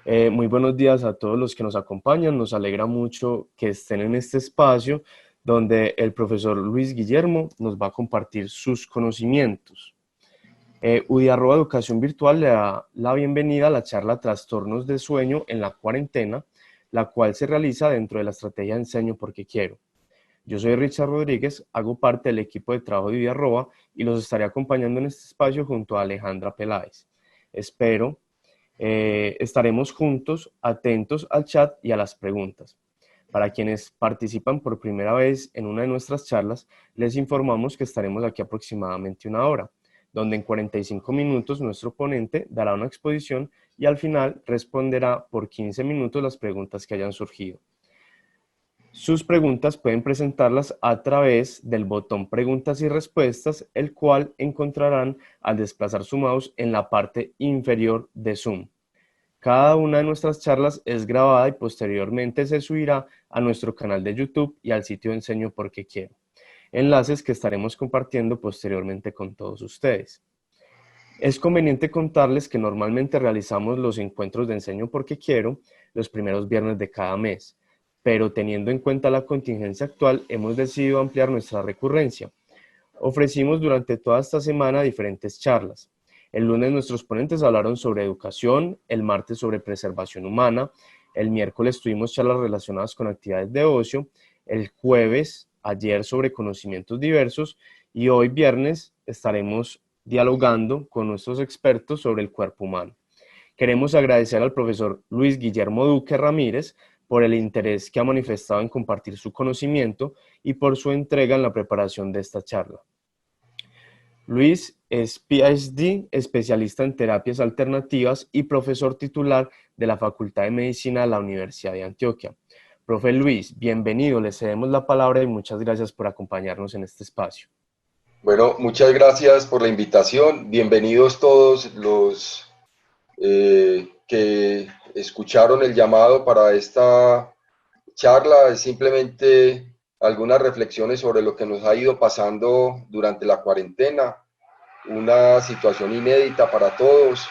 Muy buenos días a todos los que nos acompañan. Nos alegra mucho que estén en este espacio donde el profesor Luis Guillermo nos va a compartir sus conocimientos. UDI Educación Virtual le da la bienvenida a la charla Trastornos del Sueño en la Cuarentena, la cual se realiza dentro de la estrategia Enseño porque quiero. Yo soy Richard Rodríguez, hago parte del equipo de trabajo de UDI y los estaré acompañando en este espacio junto a Alejandra Peláez. Espero estaremos juntos, atentos al chat y a las preguntas. Para quienes participan por primera vez en una de nuestras charlas, les informamos que estaremos aquí aproximadamente una hora, donde en 45 minutos nuestro ponente dará una exposición y al final responderá por 15 minutos las preguntas que hayan surgido. Sus preguntas pueden presentarlas a través del botón preguntas y respuestas, el cual encontrarán al desplazar su mouse en la parte inferior de Zoom. Cada una de nuestras charlas es grabada y posteriormente se subirá a nuestro canal de YouTube y al sitio Enseño porque quiero. Enlaces que estaremos compartiendo posteriormente con todos ustedes. Es conveniente contarles que normalmente realizamos los encuentros de Enseño porque quiero los primeros viernes de cada mes, pero teniendo en cuenta la contingencia actual hemos decidido ampliar nuestra recurrencia. Ofrecimos durante toda esta semana diferentes charlas. El lunes nuestros ponentes hablaron sobre educación, el martes sobre preservación humana, el miércoles tuvimos charlas relacionadas con actividades de ocio, el jueves, ayer sobre conocimientos diversos y hoy viernes estaremos dialogando con nuestros expertos sobre el cuerpo humano. Queremos agradecer al profesor Luis Guillermo Duque Ramírez por el interés que ha manifestado en compartir su conocimiento y por su entrega en la preparación de esta charla. Luis es PhD, especialista en terapias alternativas y profesor titular de la Facultad de Medicina de la Universidad de Antioquia. Profe Luis, bienvenido, le cedemos la palabra y muchas gracias por acompañarnos en este espacio. Bueno, muchas gracias por la invitación. Bienvenidos todos los que escucharon el llamado para esta charla. Es simplemente algunas reflexiones sobre lo que nos ha ido pasando durante la cuarentena, una situación inédita para todos.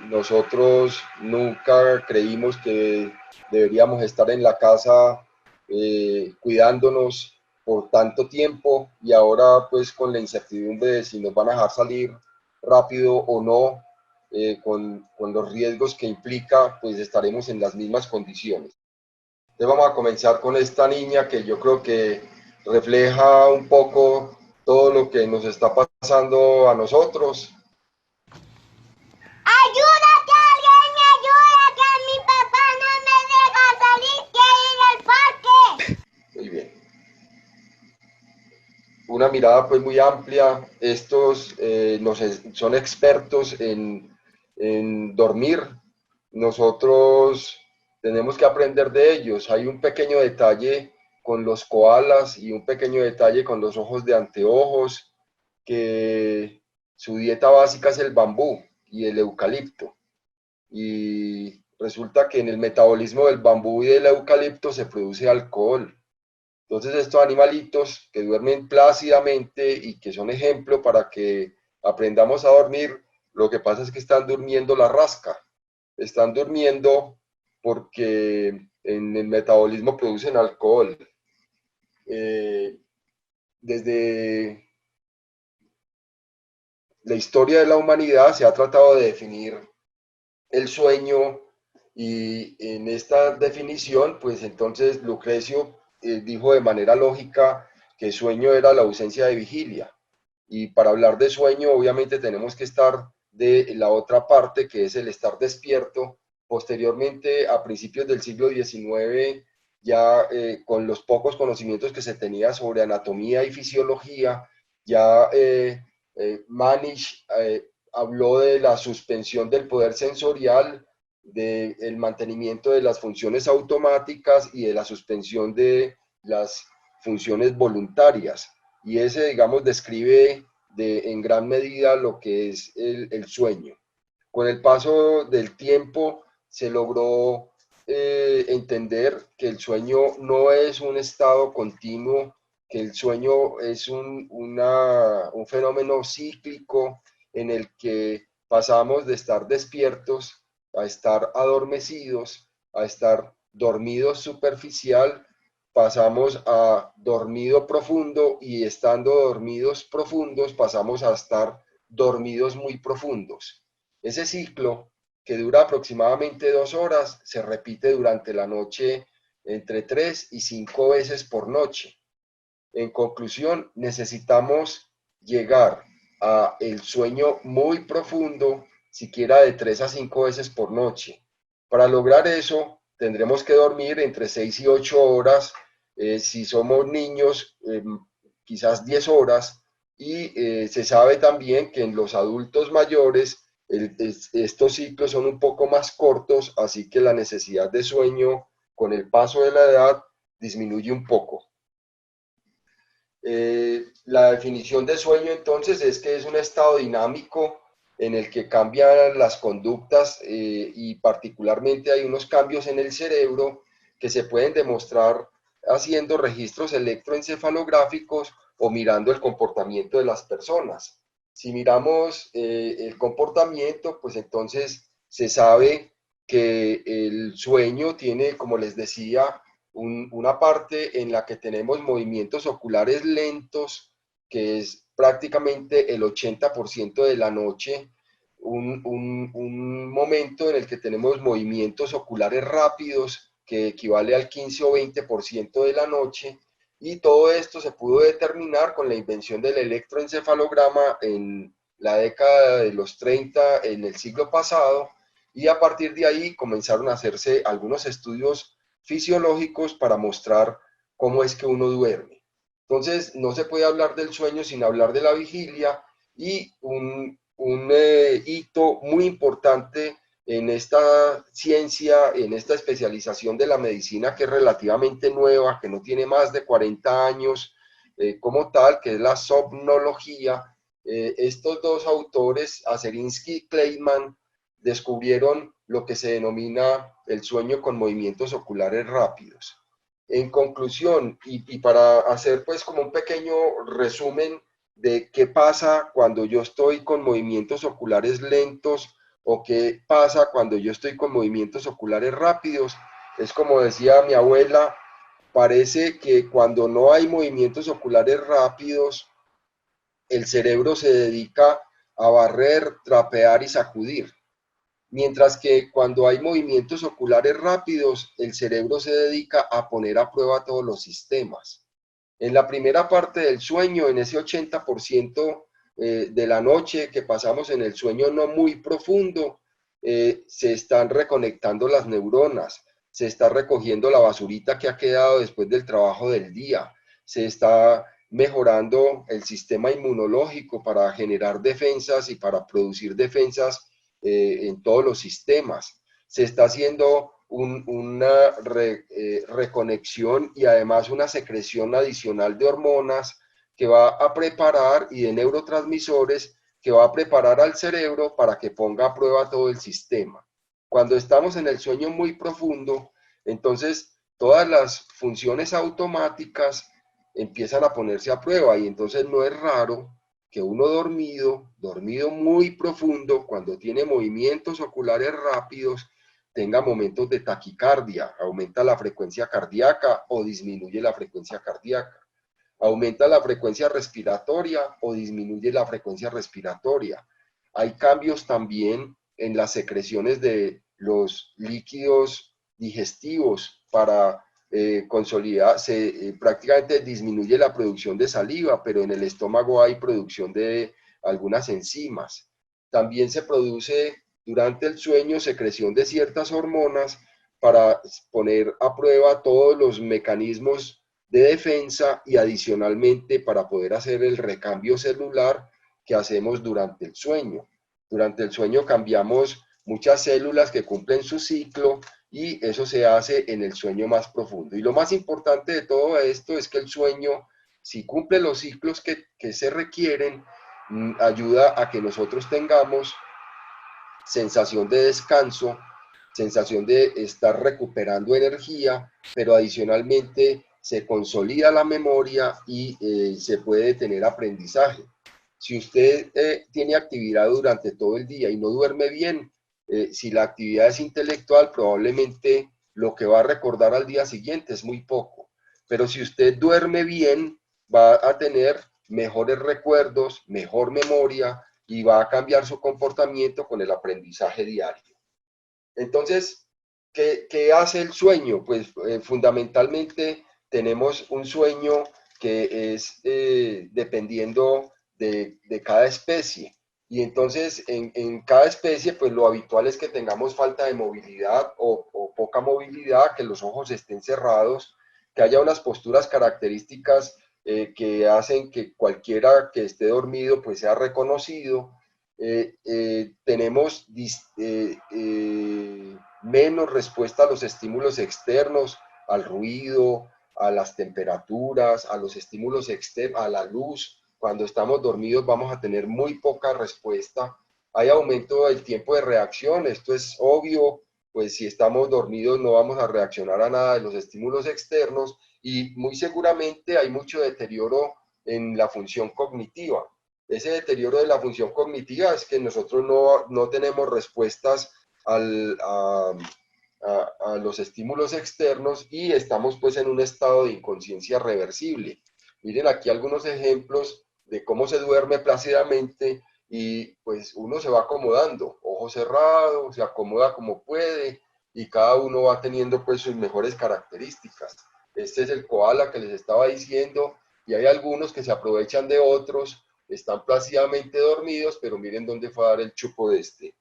Nosotros nunca creímos que deberíamos estar en la casa cuidándonos por tanto tiempo y ahora pues con la incertidumbre de si nos van a dejar salir rápido o no, con los riesgos que implica, pues estaremos en las mismas condiciones. Entonces vamos a comenzar con esta niña que yo creo que refleja un poco todo lo que nos está pasando a nosotros. Ayuda, que alguien me ayude, que mi papá no me deja salir, quiero ir al parque. Muy bien. Una mirada pues muy amplia. Estos son expertos en dormir. Nosotros tenemos que aprender de ellos. Hay un pequeño detalle con los koalas y un pequeño detalle con los ojos de anteojos, que su dieta básica es el bambú y el eucalipto. Y resulta que en el metabolismo del bambú y del eucalipto se produce alcohol. Entonces estos animalitos que duermen plácidamente y que son ejemplo para que aprendamos a dormir, lo que pasa es que están durmiendo la rasca, están durmiendo porque en el metabolismo producen alcohol. Eh, Desde la historia de la humanidad se ha tratado de definir el sueño y en esta definición, pues entonces Lucrecio dijo de manera lógica que sueño era la ausencia de vigilia. Y para hablar de sueño, obviamente tenemos que estar de la otra parte, que es el estar despierto. Posteriormente, a principios del siglo XIX, ya con los pocos conocimientos que se tenía sobre anatomía y fisiología, ya Manish habló de la suspensión del poder sensorial, del mantenimiento de las funciones automáticas y de la suspensión de las funciones voluntarias. Y ese, digamos, describe en gran medida lo que es el sueño. Con el paso del tiempo se logró entender que el sueño no es un estado continuo, que el sueño es un fenómeno cíclico en el que pasamos de estar despiertos a estar adormecidos, a estar dormidos superficial, pasamos a dormido profundo y estando dormidos profundos pasamos a estar dormidos muy profundos. Ese ciclo, que dura aproximadamente 2 horas, se repite durante la noche entre 3 y 5 veces por noche. En conclusión, necesitamos llegar a el sueño muy profundo, siquiera de 3 a 5 veces por noche. Para lograr eso, tendremos que dormir entre 6 y 8 horas, si somos niños, quizás 10 horas, y se sabe también que en los adultos mayores estos ciclos son un poco más cortos, así que la necesidad de sueño con el paso de la edad disminuye un poco. La definición de sueño entonces es que es un estado dinámico en el que cambian las conductas y particularmente hay unos cambios en el cerebro que se pueden demostrar haciendo registros electroencefalográficos o mirando el comportamiento de las personas. Si miramos el comportamiento, pues entonces se sabe que el sueño tiene, como les decía, una parte en la que tenemos movimientos oculares lentos, que es prácticamente el 80% de la noche, un momento en el que tenemos movimientos oculares rápidos, que equivale al 15 o 20% de la noche, y todo esto se pudo determinar con la invención del electroencefalograma en la década de los 30 en el siglo pasado, y a partir de ahí comenzaron a hacerse algunos estudios fisiológicos para mostrar cómo es que uno duerme. Entonces, no se puede hablar del sueño sin hablar de la vigilia y un hito muy importante en esta ciencia, en esta especialización de la medicina que es relativamente nueva, que no tiene más de 40 años como tal, que es la somnología. Estos dos autores, Aserinsky y Kleiman, descubrieron lo que se denomina el sueño con movimientos oculares rápidos. En conclusión, y para hacer pues como un pequeño resumen de qué pasa cuando yo estoy con movimientos oculares lentos o qué pasa cuando yo estoy con movimientos oculares rápidos, es como decía mi abuela, parece que cuando no hay movimientos oculares rápidos, el cerebro se dedica a barrer, trapear y sacudir. Mientras que cuando hay movimientos oculares rápidos, el cerebro se dedica a poner a prueba todos los sistemas. En la primera parte del sueño, en ese 80% de la noche que pasamos en el sueño no muy profundo, se están reconectando las neuronas, se está recogiendo la basurita que ha quedado después del trabajo del día, se está mejorando el sistema inmunológico para generar defensas y para producir defensas en todos los sistemas. Se está haciendo una reconexión y además una secreción adicional de hormonas que va a preparar y de neurotransmisores que va a preparar al cerebro para que ponga a prueba todo el sistema. Cuando estamos en el sueño muy profundo, entonces todas las funciones automáticas empiezan a ponerse a prueba y entonces no es raro que uno dormido muy profundo, cuando tiene movimientos oculares rápidos, tenga momentos de taquicardia, aumenta la frecuencia cardíaca o disminuye la frecuencia cardíaca, aumenta la frecuencia respiratoria o disminuye la frecuencia respiratoria. Hay cambios también en las secreciones de los líquidos digestivos para consolidar, prácticamente disminuye la producción de saliva, pero en el estómago hay producción de algunas enzimas. También se produce durante el sueño secreción de ciertas hormonas para poner a prueba todos los mecanismos de defensa y adicionalmente para poder hacer el recambio celular que hacemos durante el sueño. Durante el sueño cambiamos muchas células que cumplen su ciclo y eso se hace en el sueño más profundo. Y lo más importante de todo esto es que el sueño, si cumple los ciclos que se requieren, ayuda a que nosotros tengamos sensación de descanso, sensación de estar recuperando energía, pero adicionalmente se consolida la memoria y se puede tener aprendizaje. Si usted tiene actividad durante todo el día y no duerme bien, Si la actividad es intelectual, probablemente lo que va a recordar al día siguiente es muy poco. Pero si usted duerme bien, va a tener mejores recuerdos, mejor memoria y va a cambiar su comportamiento con el aprendizaje diario. Entonces, ¿qué hace el sueño? Pues fundamentalmente tenemos un sueño que es dependiendo de cada especie. Y entonces en cada especie, pues lo habitual es que tengamos falta de movilidad o poca movilidad, que los ojos estén cerrados, que haya unas posturas características que hacen que cualquiera que esté dormido pues sea reconocido. Tenemos menos respuesta a los estímulos externos, al ruido, a las temperaturas, a los estímulos externos, a la luz. Cuando estamos dormidos vamos a tener muy poca respuesta. Hay aumento del tiempo de reacción, esto es obvio, pues si estamos dormidos no vamos a reaccionar a nada de los estímulos externos y muy seguramente hay mucho deterioro en la función cognitiva. Ese deterioro de la función cognitiva es que nosotros no tenemos respuestas a los estímulos externos y estamos pues en un estado de inconsciencia reversible. Miren aquí algunos ejemplos de cómo se duerme plácidamente y pues uno se va acomodando, ojos cerrados, se acomoda como puede y cada uno va teniendo pues sus mejores características. Este es el koala que les estaba diciendo y hay algunos que se aprovechan de otros, están plácidamente dormidos, pero miren dónde fue a dar el chupo de este.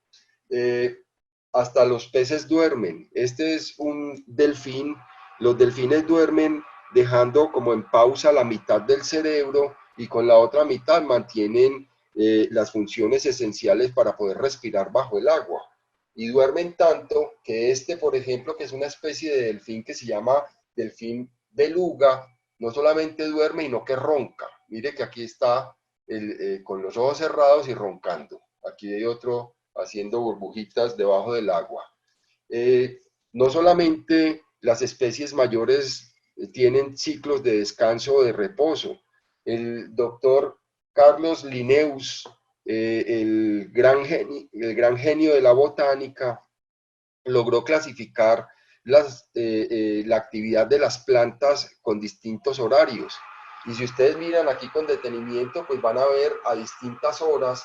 Hasta los peces duermen. Este es un delfín. Los delfines duermen dejando como en pausa la mitad del cerebro y con la otra mitad mantienen las funciones esenciales para poder respirar bajo el agua. Y duermen tanto que este, por ejemplo, que es una especie de delfín que se llama delfín beluga, no solamente duerme, sino que ronca. Mire que aquí está con los ojos cerrados y roncando. Aquí hay otro haciendo burbujitas debajo del agua. No solamente las especies mayores tienen ciclos de descanso o de reposo. El doctor Carlos Linnaeus, el gran genio de la botánica, logró clasificar la actividad de las plantas con distintos horarios. Y si ustedes miran aquí con detenimiento, pues van a ver a distintas horas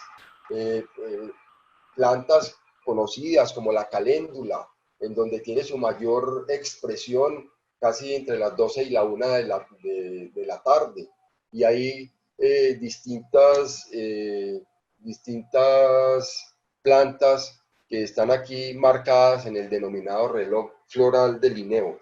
plantas conocidas como la caléndula, en donde tiene su mayor expresión casi entre las 12 y la 1 de la tarde. Y hay distintas plantas que están aquí marcadas en el denominado reloj floral de Linneo.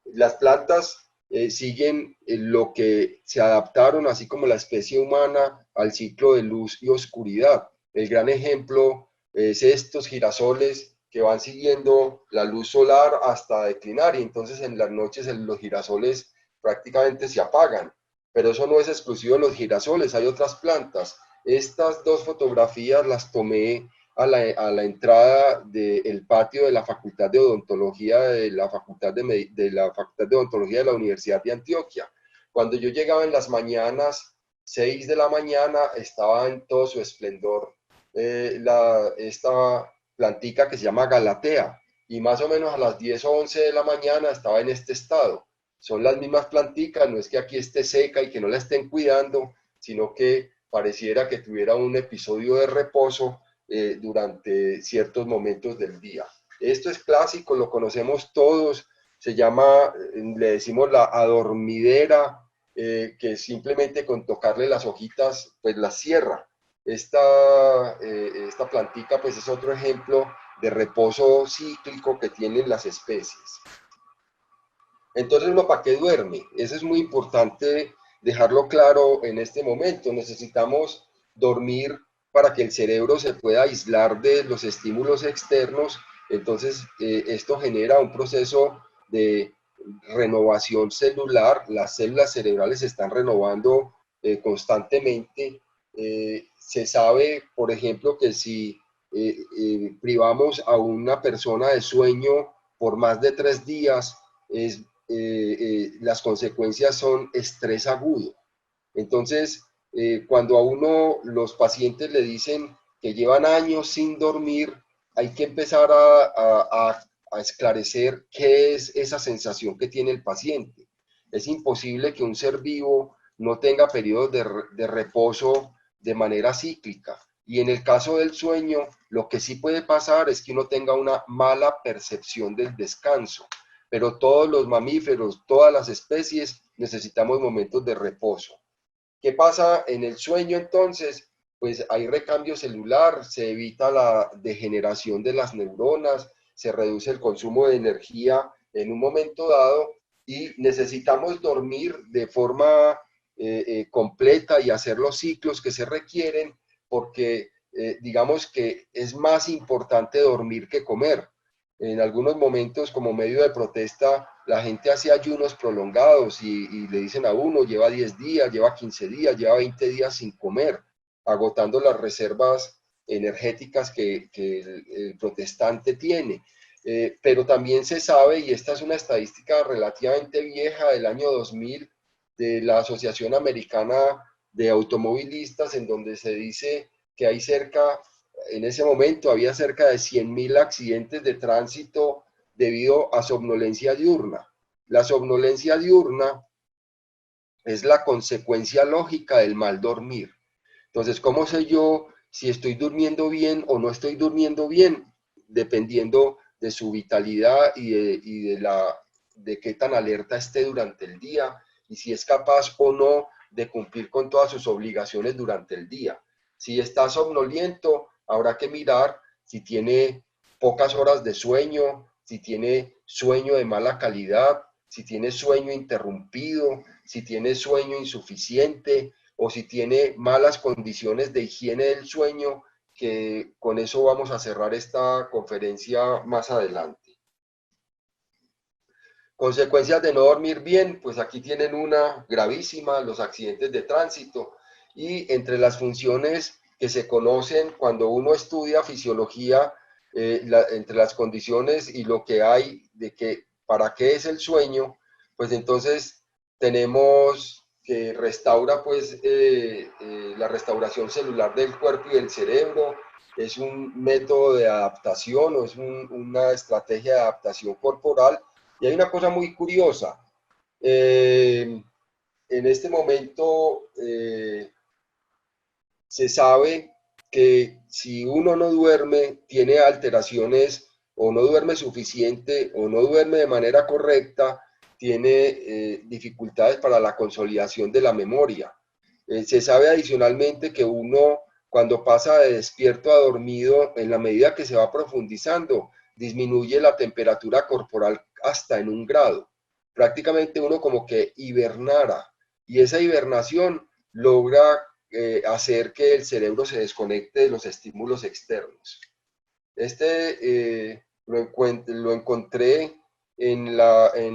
Las plantas siguen lo que se adaptaron, así como la especie humana, al ciclo de luz y oscuridad. El gran ejemplo es estos girasoles que van siguiendo la luz solar hasta declinar y entonces en las noches los girasoles prácticamente se apagan. Pero eso no es exclusivo de los girasoles, hay otras plantas. Estas dos fotografías las tomé a la entrada del patio de la Facultad de Odontología de la Facultad de Odontología de la Universidad de Antioquia. Cuando yo llegaba en las mañanas, 6 de la mañana, estaba en todo su esplendor esta plantica que se llama Galatea, y más o menos a las 10 o 11 de la mañana estaba en este estado. Son las mismas planticas, no es que aquí esté seca y que no la estén cuidando, sino que pareciera que tuviera un episodio de reposo durante ciertos momentos del día. Esto es clásico, lo conocemos todos, se llama, le decimos la adormidera, que simplemente con tocarle las hojitas, pues las cierra. Esta plantica, pues es otro ejemplo de reposo cíclico que tienen las especies. Entonces, ¿uno para qué duerme? Eso es muy importante dejarlo claro en este momento. Necesitamos dormir para que el cerebro se pueda aislar de los estímulos externos. Entonces, esto genera un proceso de renovación celular. Las células cerebrales se están renovando constantemente. Se sabe, por ejemplo, que si privamos a una persona de sueño por más de 3 días, las consecuencias son estrés agudo. Entonces, cuando a uno los pacientes le dicen que llevan años sin dormir, hay que empezar a esclarecer qué es esa sensación que tiene el paciente. Es imposible que un ser vivo no tenga periodos de reposo de manera cíclica. Y en el caso del sueño, lo que sí puede pasar es que uno tenga una mala percepción del descanso. Pero todos los mamíferos, todas las especies, necesitamos momentos de reposo. ¿Qué pasa en el sueño entonces? Pues hay recambio celular, se evita la degeneración de las neuronas, se reduce el consumo de energía en un momento dado y necesitamos dormir de forma completa y hacer los ciclos que se requieren porque digamos que es más importante dormir que comer. En algunos momentos, como medio de protesta, la gente hace ayunos prolongados y le dicen a uno, lleva 10 días, lleva 15 días, lleva 20 días sin comer, agotando las reservas energéticas que el protestante tiene. Pero también se sabe, y esta es una estadística relativamente vieja del año 2000, de la Asociación Americana de Automovilistas, en donde se dice que hay en ese momento había cerca de 100.000 accidentes de tránsito debido a somnolencia diurna. La somnolencia diurna es la consecuencia lógica del mal dormir. Entonces, ¿cómo sé yo si estoy durmiendo bien o no estoy durmiendo bien? Dependiendo de su vitalidad de qué tan alerta esté durante el día y si es capaz o no de cumplir con todas sus obligaciones durante el día. Si está somnoliento, habrá que mirar si tiene pocas horas de sueño, si tiene sueño de mala calidad, si tiene sueño interrumpido, si tiene sueño insuficiente o si tiene malas condiciones de higiene del sueño, que con eso vamos a cerrar esta conferencia más adelante. Consecuencias de no dormir bien, pues aquí tienen una gravísima, los accidentes de tránsito, y entre las funciones que se conocen cuando uno estudia fisiología, entre las condiciones y lo que hay de que para qué es el sueño, pues entonces tenemos que restaura pues la restauración celular del cuerpo y del cerebro, es un método de adaptación o es una estrategia de adaptación corporal. Y hay una cosa muy curiosa. En este momento se sabe que si uno no duerme, tiene alteraciones o no duerme suficiente o no duerme de manera correcta, tiene dificultades para la consolidación de la memoria. Se sabe adicionalmente que uno, cuando pasa de despierto a dormido, en la medida que se va profundizando, disminuye la temperatura corporal hasta en 1 grado. Prácticamente uno como que hibernara y esa hibernación logra hacer que el cerebro se desconecte de los estímulos externos. Lo encontré en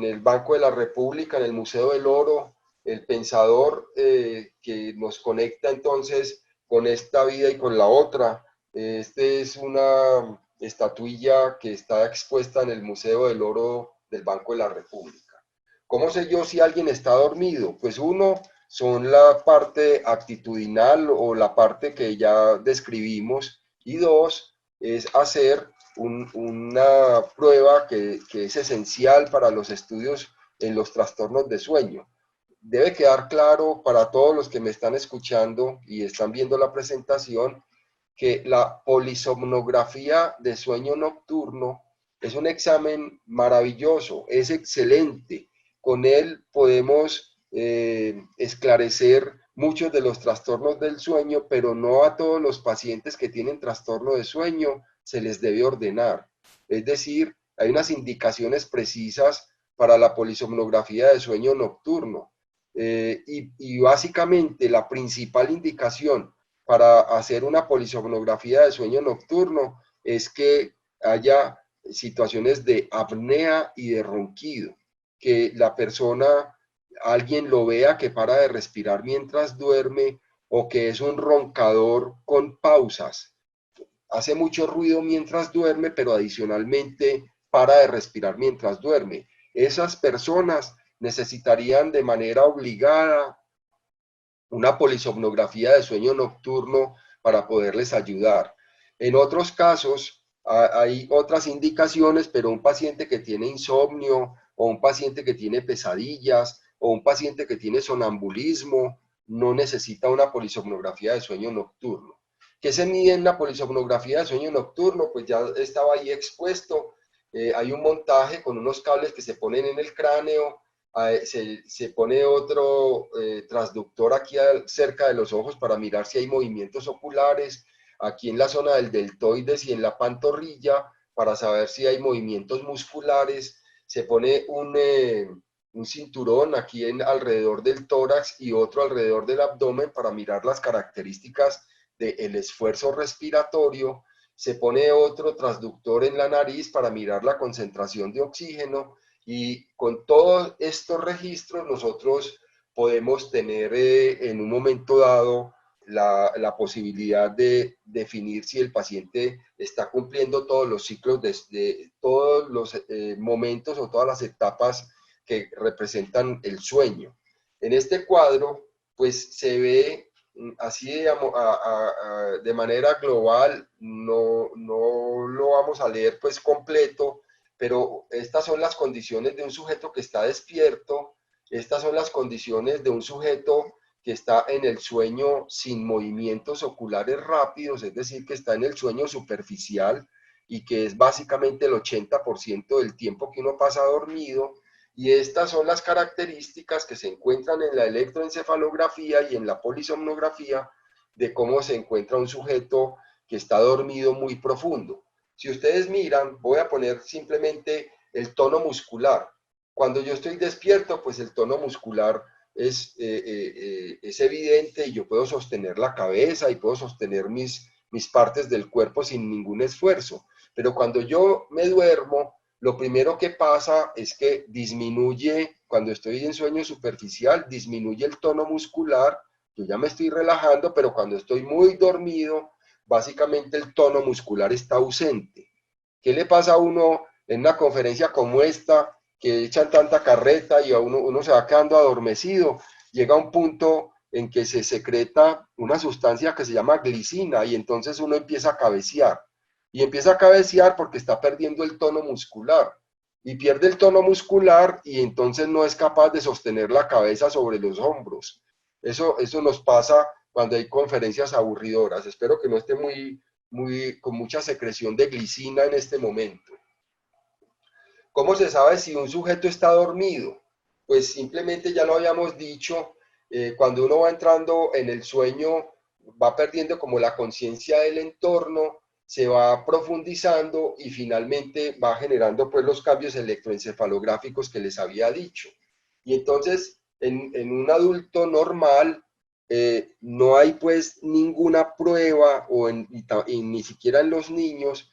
el Banco de la República, en el Museo del Oro, el pensador que nos conecta entonces con esta vida y con la otra. Es una estatuilla que está expuesta en el Museo del Oro del Banco de la República. ¿Cómo sé yo si alguien está dormido? Pues uno son la parte actitudinal o la parte que ya describimos y dos es hacer una prueba que es esencial para los estudios en los trastornos de sueño. Debe quedar claro para todos los que me están escuchando y están viendo la presentación que la polisomnografía de sueño nocturno es un examen maravilloso, es excelente. Con él podemos esclarecer muchos de los trastornos del sueño, pero no a todos los pacientes que tienen trastorno de sueño se les debe ordenar. Es decir, hay unas indicaciones precisas para la polisomnografía de sueño nocturno. Y básicamente la principal indicación para hacer una polisomnografía de sueño nocturno es que haya situaciones de apnea y de ronquido, que la persona, alguien lo vea que para de respirar mientras duerme o que es un roncador con pausas. Hace mucho ruido mientras duerme, pero adicionalmente para de respirar mientras duerme. Esas personas necesitarían de manera obligada una polisomnografía de sueño nocturno para poderles ayudar. En otros casos, Hay otras indicaciones, pero un paciente que tiene insomnio o un paciente que tiene pesadillas o un paciente que tiene sonambulismo no necesita una polisomnografía de sueño nocturno. ¿Qué se mide en la polisomnografía de sueño nocturno? Pues ya estaba ahí expuesto. Hay un montaje con unos cables que se ponen en el cráneo, se pone otro transductor aquí cerca de los ojos para mirar si hay movimientos oculares, aquí en la zona del deltoides y en la pantorrilla para saber si hay movimientos musculares, se pone un cinturón aquí alrededor del tórax y otro alrededor del abdomen para mirar las características del esfuerzo respiratorio, se pone otro transductor en la nariz para mirar la concentración de oxígeno y con todos estos registros nosotros podemos tener en un momento dado la posibilidad de definir si el paciente está cumpliendo todos los ciclos, de todos los momentos o todas las etapas que representan el sueño. En este cuadro, pues se ve así de manera global, no lo vamos a leer pues completo, pero estas son las condiciones de un sujeto que está despierto, estas son las condiciones de un sujeto que está en el sueño sin movimientos oculares rápidos, es decir, que está en el sueño superficial y que es básicamente el 80% del tiempo que uno pasa dormido. Y estas son las características que se encuentran en la electroencefalografía y en la polisomnografía de cómo se encuentra un sujeto que está dormido muy profundo. Si ustedes miran, voy a poner simplemente el tono muscular. Cuando yo estoy despierto, pues el tono muscular es evidente y yo puedo sostener la cabeza y puedo sostener mis partes del cuerpo sin ningún esfuerzo. Pero cuando yo me duermo, lo primero que pasa es que disminuye, cuando estoy en sueño superficial, disminuye el tono muscular, yo ya me estoy relajando, pero cuando estoy muy dormido, básicamente el tono muscular está ausente. ¿Qué le pasa a uno en una conferencia como esta, que echan tanta carreta y a uno se va quedando adormecido? Llega un punto en que se secreta una sustancia que se llama glicina y entonces uno empieza a cabecear. Y empieza a cabecear porque está perdiendo el tono muscular. Y pierde el tono muscular y entonces no es capaz de sostener la cabeza sobre los hombros. Eso nos pasa cuando hay conferencias aburridoras. Espero que no esté con mucha secreción de glicina en este momento. ¿Cómo se sabe si un sujeto está dormido? Pues simplemente ya lo habíamos dicho, cuando uno va entrando en el sueño, va perdiendo como la conciencia del entorno, se va profundizando y finalmente va generando pues los cambios electroencefalográficos que les había dicho. Y entonces, en un adulto normal, no hay pues ninguna prueba y ni siquiera en los niños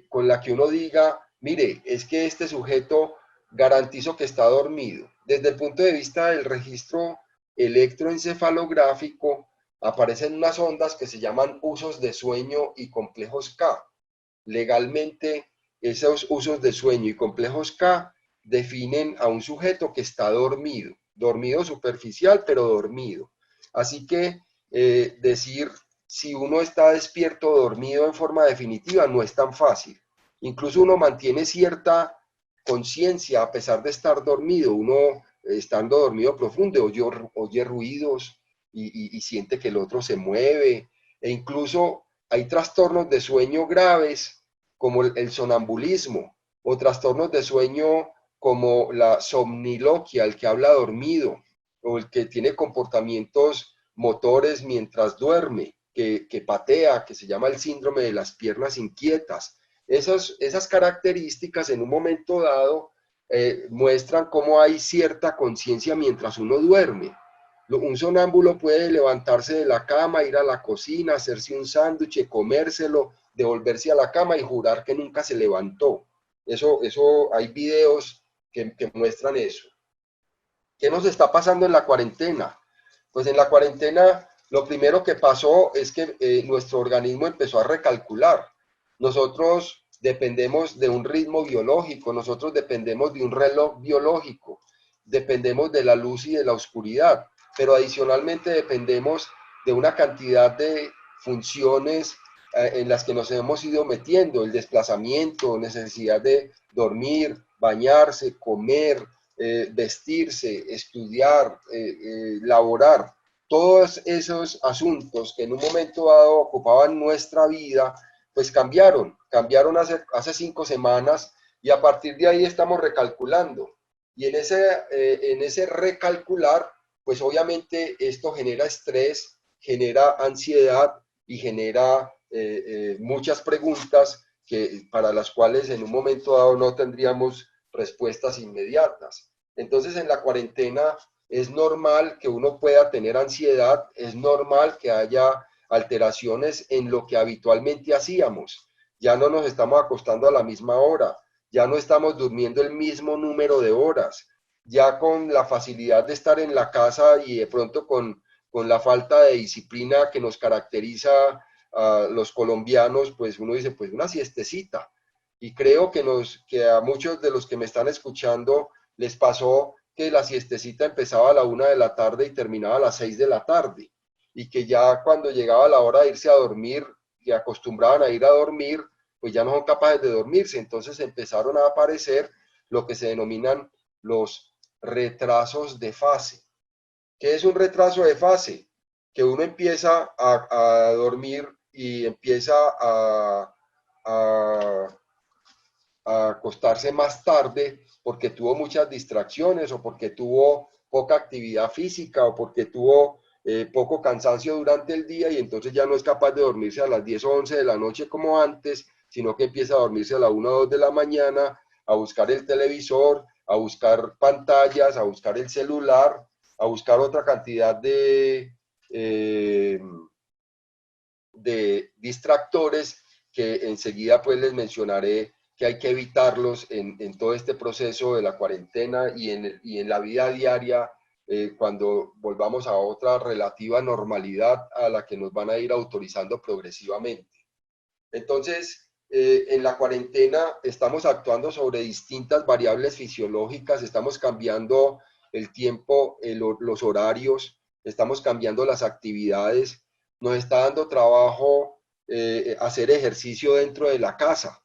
con la que uno diga, mire, es que este sujeto garantizo que está dormido. Desde el punto de vista del registro electroencefalográfico, aparecen unas ondas que se llaman usos de sueño y complejos K. Legalmente, esos usos de sueño y complejos K definen a un sujeto que está dormido, dormido superficial, pero dormido. Así que decir si uno está despierto o dormido en forma definitiva no es tan fácil. Incluso uno mantiene cierta conciencia a pesar de estar dormido. Uno, estando dormido profundo, oye ruidos y siente que el otro se mueve. E incluso hay trastornos de sueño graves como el sonambulismo o trastornos de sueño como la somniloquia, el que habla dormido o el que tiene comportamientos motores mientras duerme, que patea, que se llama el síndrome de las piernas inquietas. Esas características en un momento dado muestran cómo hay cierta conciencia mientras uno duerme. Un sonámbulo puede levantarse de la cama, ir a la cocina, hacerse un sándwich, comérselo, devolverse a la cama y jurar que nunca se levantó. Eso hay videos que muestran eso. ¿Qué nos está pasando en la cuarentena? Pues en la cuarentena lo primero que pasó es que nuestro organismo empezó a recalcular. Nosotros dependemos de un ritmo biológico, nosotros dependemos de un reloj biológico, dependemos de la luz y de la oscuridad, pero adicionalmente dependemos de una cantidad de funciones en las que nos hemos ido metiendo, el desplazamiento, necesidad de dormir, bañarse, comer, vestirse, estudiar, laborar, todos esos asuntos que en un momento dado ocupaban nuestra vida, pues cambiaron hace 5 semanas y a partir de ahí estamos recalculando. Y en ese recalcular, pues obviamente esto genera estrés, genera ansiedad y genera muchas preguntas para las cuales en un momento dado no tendríamos respuestas inmediatas. Entonces en la cuarentena es normal que uno pueda tener ansiedad, es normal que haya alteraciones en lo que habitualmente hacíamos. Ya no nos estamos acostando a la misma hora, ya no estamos durmiendo el mismo número de horas, ya con la facilidad de estar en la casa y de pronto con la falta de disciplina que nos caracteriza a los colombianos, pues uno dice, pues una siestecita. Y creo que a muchos de los que me están escuchando les pasó que la siestecita empezaba a la 1 de la tarde y terminaba a las 6 de la tarde. Y que ya cuando llegaba la hora de irse a dormir, que acostumbraban a ir a dormir, pues ya no son capaces de dormirse. Entonces empezaron a aparecer lo que se denominan los retrasos de fase. ¿Qué es un retraso de fase? Que uno empieza a dormir y empieza a acostarse más tarde porque tuvo muchas distracciones o porque tuvo poca actividad física o porque tuvo poco cansancio durante el día y entonces ya no es capaz de dormirse a las 10 o 11 de la noche como antes, sino que empieza a dormirse a la 1 o 2 de la mañana, a buscar el televisor, a buscar pantallas, a buscar el celular, a buscar otra cantidad de distractores que enseguida pues les mencionaré que hay que evitarlos en todo este proceso de la cuarentena y en la vida diaria cuando volvamos a otra relativa normalidad a la que nos van a ir autorizando progresivamente. Entonces, en la cuarentena estamos actuando sobre distintas variables fisiológicas, estamos cambiando el tiempo, los horarios, estamos cambiando las actividades, nos está dando trabajo hacer ejercicio dentro de la casa.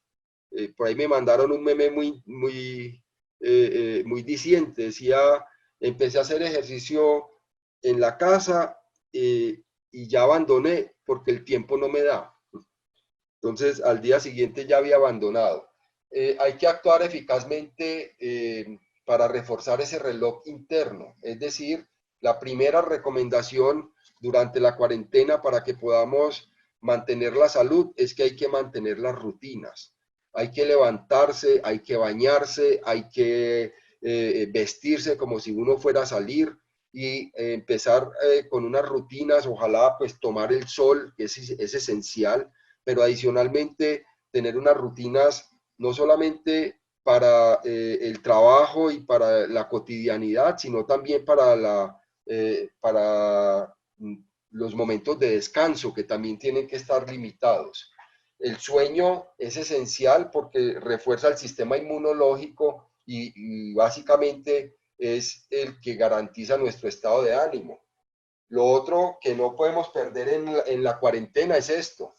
Por ahí me mandaron un meme muy diciente, decía, empecé a hacer ejercicio en la casa y ya abandoné porque el tiempo no me da. Entonces, al día siguiente ya había abandonado. Hay que actuar eficazmente para reforzar ese reloj interno. Es decir, la primera recomendación durante la cuarentena para que podamos mantener la salud es que hay que mantener las rutinas. Hay que levantarse, hay que bañarse, hay que vestirse como si uno fuera a salir y empezar con unas rutinas, ojalá pues tomar el sol, que es esencial, pero adicionalmente tener unas rutinas no solamente para el trabajo y para la cotidianidad, sino también para los momentos de descanso que también tienen que estar limitados. El sueño es esencial porque refuerza el sistema inmunológico y básicamente es el que garantiza nuestro estado de ánimo. Lo otro que no podemos perder en la cuarentena es esto.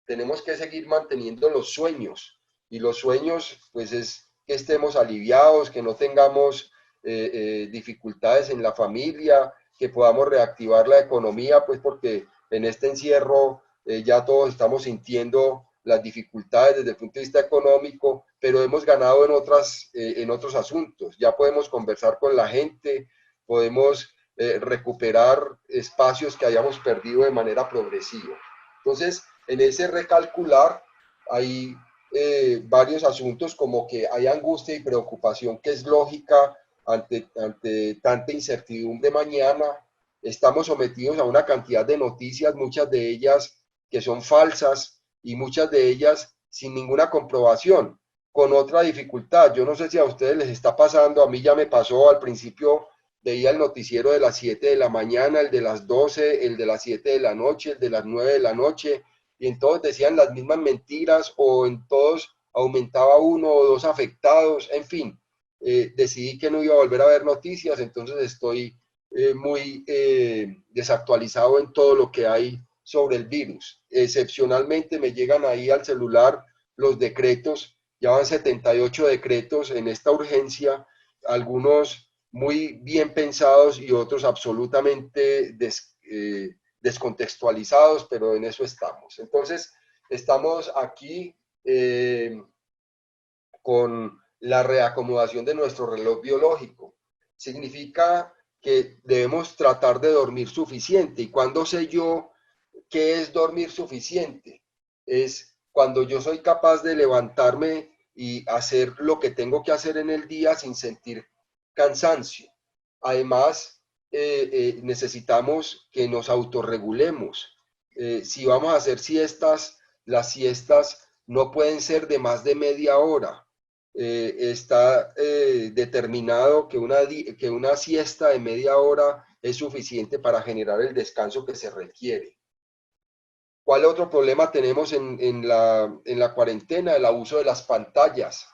Tenemos que seguir manteniendo los sueños y los sueños pues es que estemos aliviados, que no tengamos dificultades en la familia, que podamos reactivar la economía pues porque en este encierro ya todos estamos sintiendo las dificultades desde el punto de vista económico, pero hemos ganado en otros asuntos, ya podemos conversar con la gente, podemos recuperar espacios que hayamos perdido de manera progresiva. Entonces, en ese recalcular hay varios asuntos como que hay angustia y preocupación que es lógica ante tanta incertidumbre mañana. Estamos sometidos a una cantidad de noticias, muchas de ellas que son falsas y muchas de ellas sin ninguna comprobación, con otra dificultad. Yo no sé si a ustedes les está pasando, a mí ya me pasó al principio, veía el noticiero de las 7 de la mañana, el de las 12, el de las 7 de la noche, el de las 9 de la noche, y en todos decían las mismas mentiras o en todos aumentaba 1 o 2 afectados, en fin, decidí que no iba a volver a ver noticias, entonces estoy muy desactualizado en todo lo que hay sobre el virus. Excepcionalmente me llegan ahí al celular los decretos, ya van 78 decretos en esta urgencia, algunos muy bien pensados y otros absolutamente descontextualizados, pero en eso estamos. Entonces, estamos aquí con la reacomodación de nuestro reloj biológico. Significa que debemos tratar de dormir suficiente. ¿Y cuándo sé yo qué es dormir suficiente? Es cuando yo soy capaz de levantarme y hacer lo que tengo que hacer en el día sin sentir cansancio. Además, necesitamos que nos autorregulemos. Si vamos a hacer siestas, las siestas no pueden ser de más de media hora. Está determinado que una siesta de media hora es suficiente para generar el descanso que se requiere. ¿Cuál otro problema tenemos en la cuarentena? El abuso de las pantallas,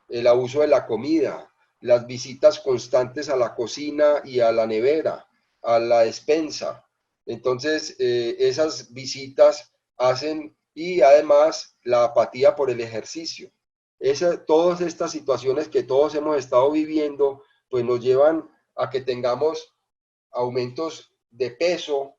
el abuso de la comida, las visitas constantes a la cocina y a la nevera, a la despensa. Entonces, esas visitas hacen, y además la apatía por el ejercicio. Todas estas situaciones que todos hemos estado viviendo, pues nos llevan a que tengamos aumentos de peso,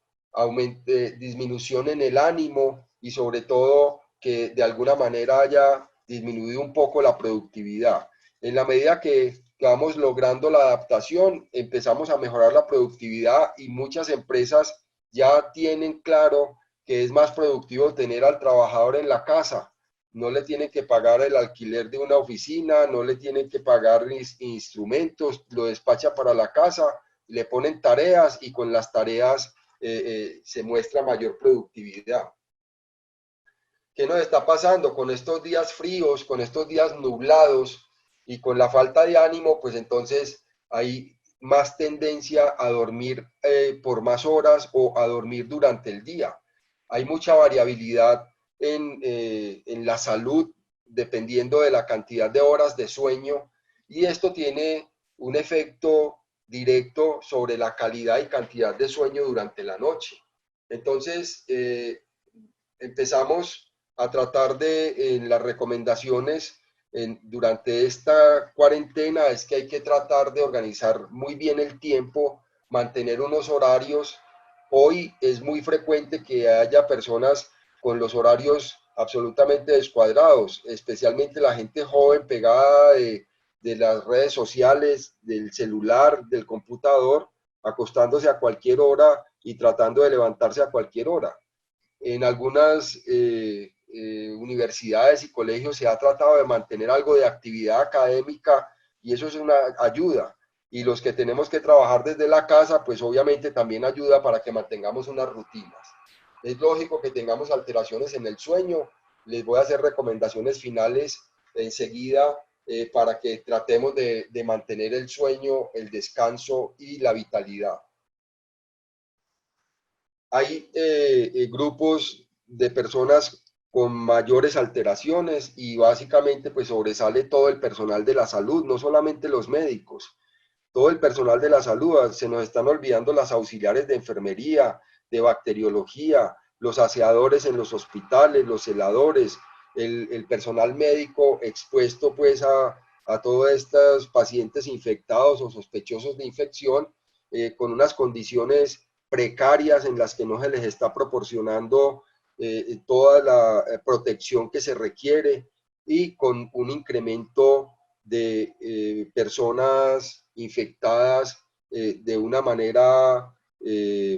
disminución en el ánimo y sobre todo que de alguna manera haya disminuido un poco la productividad. En la medida que vamos logrando la adaptación, empezamos a mejorar la productividad y muchas empresas ya tienen claro que es más productivo tener al trabajador en la casa. No le tienen que pagar el alquiler de una oficina, no le tienen que pagar instrumentos, lo despacha para la casa, le ponen tareas y con las tareas se muestra mayor productividad. ¿Qué nos está pasando con estos días fríos, con estos días nublados y con la falta de ánimo? Pues entonces hay más tendencia a dormir por más horas o a dormir durante el día. Hay mucha variabilidad en la salud dependiendo de la cantidad de horas de sueño y esto tiene un efecto directo sobre la calidad y cantidad de sueño durante la noche. Entonces, empezamos a tratar de, en las recomendaciones durante esta cuarentena, es que hay que tratar de organizar muy bien el tiempo, mantener unos horarios. Hoy es muy frecuente que haya personas con los horarios absolutamente descuadrados, especialmente la gente joven pegada de las redes sociales, del celular, del computador, acostándose a cualquier hora y tratando de levantarse a cualquier hora. En algunas universidades y colegios se ha tratado de mantener algo de actividad académica y eso es una ayuda. Y los que tenemos que trabajar desde la casa, pues obviamente también ayuda para que mantengamos unas rutinas. Es lógico que tengamos alteraciones en el sueño. Les voy a hacer recomendaciones finales enseguida para que tratemos de mantener el sueño, el descanso y la vitalidad. Hay grupos de personas con mayores alteraciones y básicamente pues sobresale todo el personal de la salud, no solamente los médicos, todo el personal de la salud. Se nos están olvidando las auxiliares de enfermería, de bacteriología, los aseadores en los hospitales, los celadores, el personal médico expuesto pues a todos estos pacientes infectados o sospechosos de infección con unas condiciones precarias en las que no se les está proporcionando toda la protección que se requiere y con un incremento de personas infectadas de una manera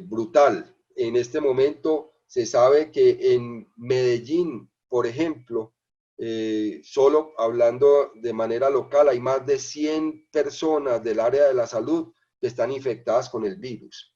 brutal. En este momento se sabe que en Medellín, por ejemplo, solo hablando de manera local, hay más de 100 personas del área de la salud que están infectadas con el virus.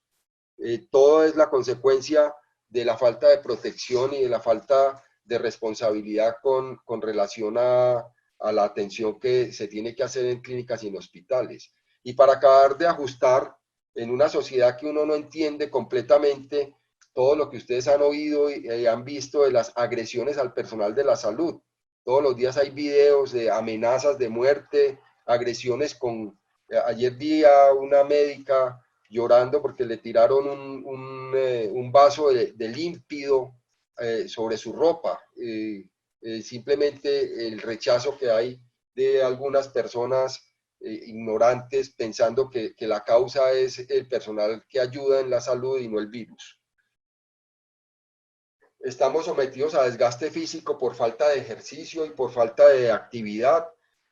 Todo es la consecuencia de la falta de protección y de la falta de responsabilidad con relación a la atención que se tiene que hacer en clínicas y en hospitales. Y para acabar de ajustar en una sociedad que uno no entiende completamente todo lo que ustedes han oído y han visto de las agresiones al personal de la salud. Todos los días hay videos de amenazas de muerte, agresiones con... Ayer vi a una médica llorando porque le tiraron un vaso de límpido sobre su ropa. Simplemente el rechazo que hay de algunas personas ignorantes pensando que la causa es el personal que ayuda en la salud y no el virus. Estamos sometidos a desgaste físico por falta de ejercicio y por falta de actividad.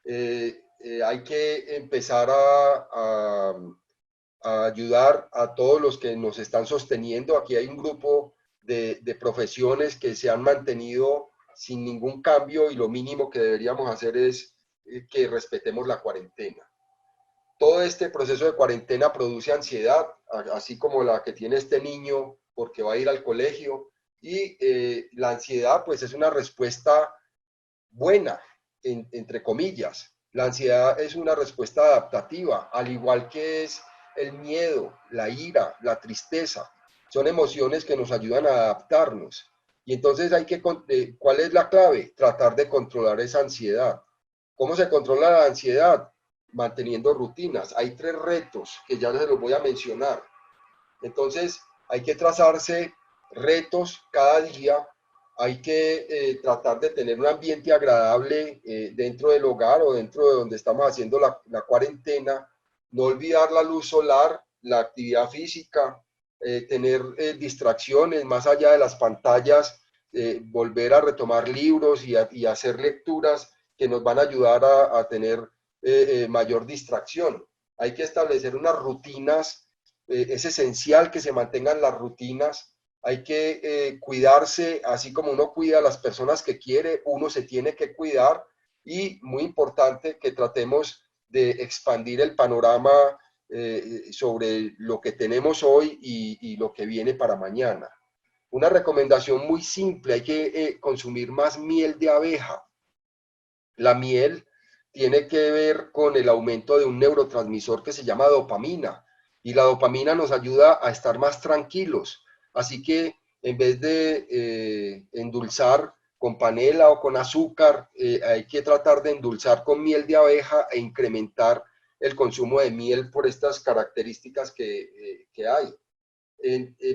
Hay que empezar a ayudar a todos los que nos están sosteniendo. Aquí hay un grupo de profesiones que se han mantenido sin ningún cambio y lo mínimo que deberíamos hacer es que respetemos la cuarentena. Todo este proceso de cuarentena produce ansiedad, así como la que tiene este niño porque va a ir al colegio, y la ansiedad pues es una respuesta buena, entre comillas. La ansiedad es una respuesta adaptativa, al igual que es el miedo, la ira, la tristeza. Son emociones que nos ayudan a adaptarnos. Y entonces ¿cuál es la clave? Tratar de controlar esa ansiedad. ¿Cómo se controla la ansiedad? Manteniendo rutinas. Hay 3 retos que ya les los voy a mencionar. Entonces, hay que trazarse retos cada día. Hay que tratar de tener un ambiente agradable dentro del hogar o dentro de donde estamos haciendo la cuarentena. No olvidar la luz solar, la actividad física, tener distracciones más allá de las pantallas, volver a retomar libros y hacer lecturas que nos van a ayudar a tener mayor distracción. Hay que establecer unas rutinas, es esencial que se mantengan las rutinas. Hay que cuidarse, así como uno cuida a las personas que quiere, uno se tiene que cuidar, y muy importante que tratemos de expandir el panorama sobre lo que tenemos hoy y lo que viene para mañana. Una recomendación muy simple: hay que consumir más miel de abeja. La miel tiene que ver con el aumento de un neurotransmisor que se llama dopamina, y la dopamina nos ayuda a estar más tranquilos. Así que en vez de endulzar con panela o con azúcar, hay que tratar de endulzar con miel de abeja e incrementar el consumo de miel por estas características que hay.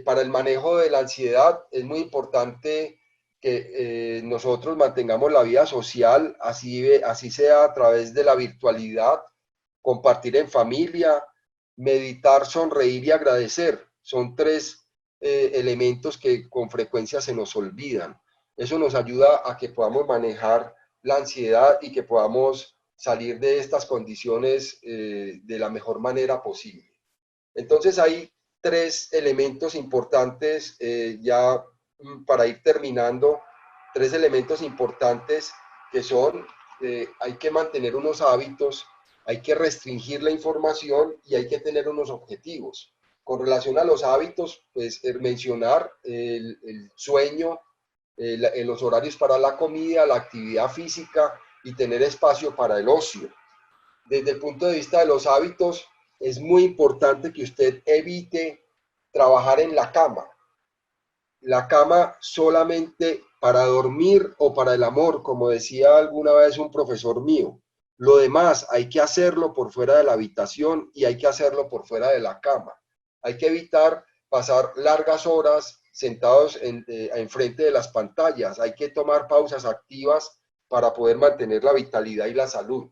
Para el manejo de la ansiedad es muy importante que nosotros mantengamos la vida social, así sea a través de la virtualidad, compartir en familia, meditar, sonreír y agradecer. Son 3 elementos que con frecuencia se nos olvidan. Eso nos ayuda a que podamos manejar la ansiedad y que podamos salir de estas condiciones de la mejor manera posible. Entonces hay 3 elementos importantes, ya para ir terminando, 3 elementos importantes que son, hay que mantener unos hábitos, hay que restringir la información y hay que tener unos objetivos. Con relación a los hábitos, pues mencionar el sueño, los horarios para la comida, la actividad física y tener espacio para el ocio. Desde el punto de vista de los hábitos, es muy importante que usted evite trabajar en la cama. La cama solamente para dormir o para el amor, como decía alguna vez un profesor mío. Lo demás hay que hacerlo por fuera de la habitación y hay que hacerlo por fuera de la cama. Hay que evitar pasar largas horas sentados enfrente de las pantallas. Hay que tomar pausas activas para poder mantener la vitalidad y la salud.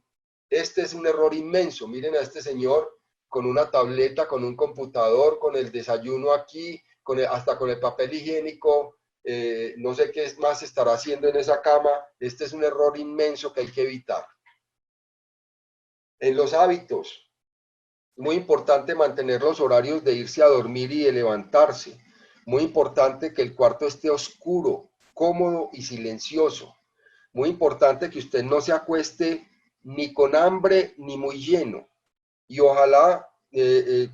Este es un error inmenso. Miren a este señor con una tableta, con un computador, con el desayuno aquí, hasta con el papel higiénico. No sé qué más estará haciendo en esa cama. Este es un error inmenso que hay que evitar. En los hábitos, muy importante mantener los horarios de irse a dormir y de levantarse. Muy importante que el cuarto esté oscuro, cómodo y silencioso. Muy importante que usted no se acueste ni con hambre ni muy lleno. Y ojalá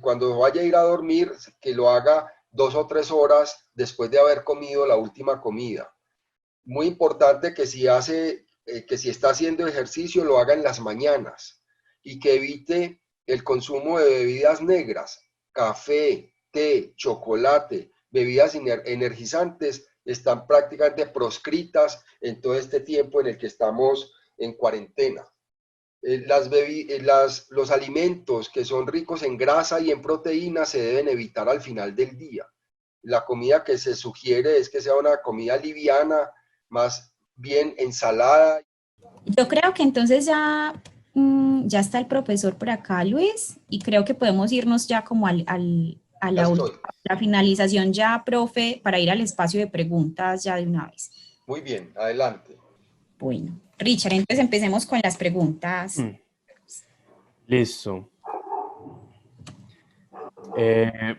cuando vaya a ir a dormir, que lo haga 2 o 3 horas después de haber comido la última comida. Muy importante que si está haciendo ejercicio, lo haga en las mañanas y que evite el consumo de bebidas negras, café, té, chocolate, bebidas energizantes. Están prácticamente proscritas en todo este tiempo en el que estamos en cuarentena. Los alimentos que son ricos en grasa y en proteína se deben evitar al final del día. la comida que se sugiere es que sea una comida liviana, más bien ensalada. Yo creo que entonces ya, ya está el profesor por acá, Luis, y creo que podemos irnos ya como a Ya estoy. la finalización ya, profe, para ir al espacio de preguntas ya de una vez. Muy bien, adelante. Bueno, Richard, entonces empecemos con las preguntas. Listo.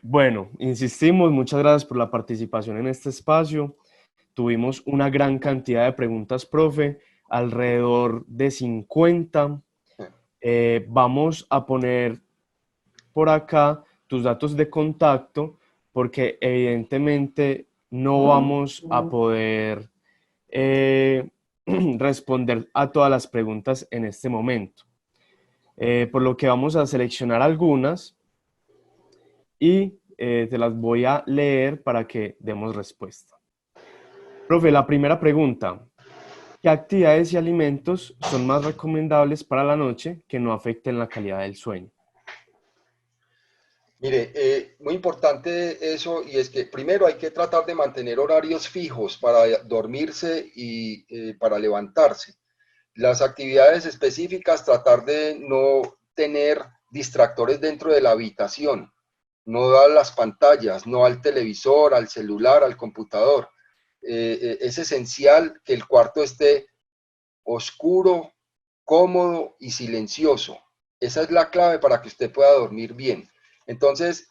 Bueno, insistimos, muchas gracias por la participación en este espacio. Tuvimos una gran cantidad de preguntas, profe, alrededor de 50. Vamos a poner por acá tus datos de contacto porque evidentemente no vamos a poder responder a todas las preguntas en este momento. Por lo que vamos a seleccionar algunas y te las voy a leer para que demos respuesta. Profe, la primera pregunta: ¿qué actividades y alimentos son más recomendables para la noche que no afecten la calidad del sueño? Mire, muy importante eso, y es que primero hay que tratar de mantener horarios fijos para dormirse y para levantarse. Las actividades específicas, tratar de no tener distractores dentro de la habitación, no a las pantallas, no al televisor, al celular, al computador. Es esencial que el cuarto esté oscuro, cómodo y silencioso. Esa es la clave para que usted pueda dormir bien. Entonces,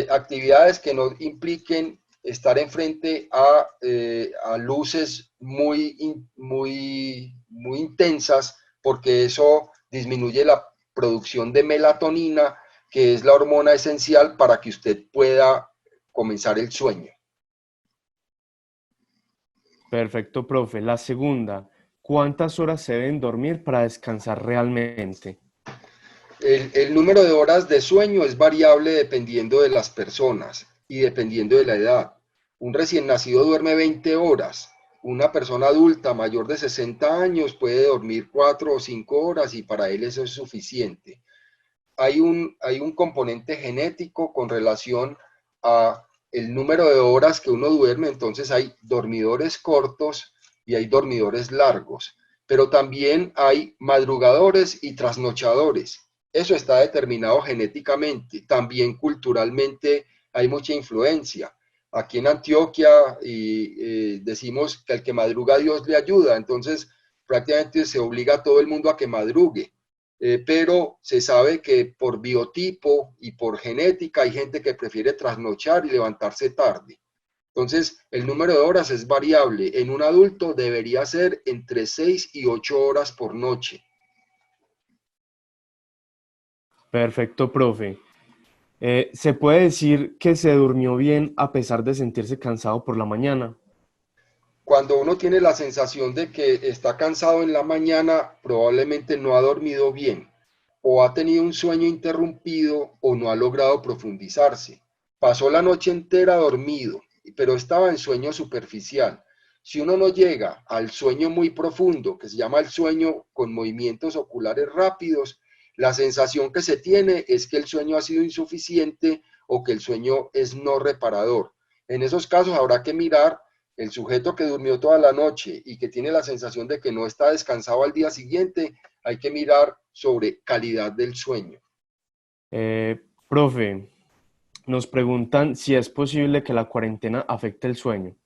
actividades que no impliquen estar enfrente a luces muy intensas, porque eso disminuye la producción de melatonina, que es la hormona esencial para que usted pueda comenzar el sueño. Perfecto, profe. La segunda: ¿cuántas horas se deben dormir para descansar realmente? El número de horas de sueño es variable dependiendo de las personas y dependiendo de la edad. Un recién nacido duerme 20 horas. Una persona adulta mayor de 60 años puede dormir 4 o 5 horas y para él eso es suficiente. Hay un componente genético con relación a el número de horas que uno duerme, entonces hay dormidores cortos y hay dormidores largos, pero también hay madrugadores y trasnochadores. Eso está determinado genéticamente, también culturalmente hay mucha influencia. Aquí en Antioquia decimos que al que madruga Dios le ayuda, entonces prácticamente se obliga a todo el mundo a que madrugue. Pero se sabe que por biotipo y por genética hay gente que prefiere trasnochar y levantarse tarde. Entonces, el número de horas es variable. En un adulto debería ser entre 6 y 8 horas por noche. Perfecto, profe. ¿Se puede decir que se durmió bien a pesar de sentirse cansado por la mañana? Cuando uno tiene la sensación de que está cansado en la mañana, probablemente no ha dormido bien, o ha tenido un sueño interrumpido, o no ha logrado profundizarse. Pasó la noche entera dormido, pero estaba en sueño superficial. Si uno no llega al sueño muy profundo, que se llama el sueño con movimientos oculares rápidos, la sensación que se tiene es que el sueño ha sido insuficiente o que el sueño es no reparador. En esos casos habrá que mirar el sujeto que durmió toda la noche y que tiene la sensación de que no está descansado al día siguiente. Hay que mirar sobre calidad del sueño. Profe, nos preguntan si es posible que la cuarentena afecte el sueño.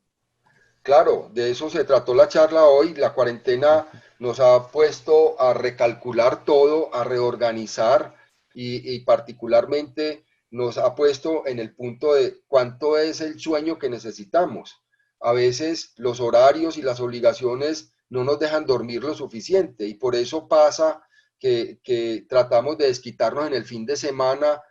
Claro, de eso se trató la charla hoy. La cuarentena nos ha puesto a recalcular todo, a reorganizar y particularmente nos ha puesto en el punto de cuánto es el sueño que necesitamos. A veces los horarios y las obligaciones no nos dejan dormir lo suficiente y por eso pasa que tratamos de desquitarnos en el fin de semana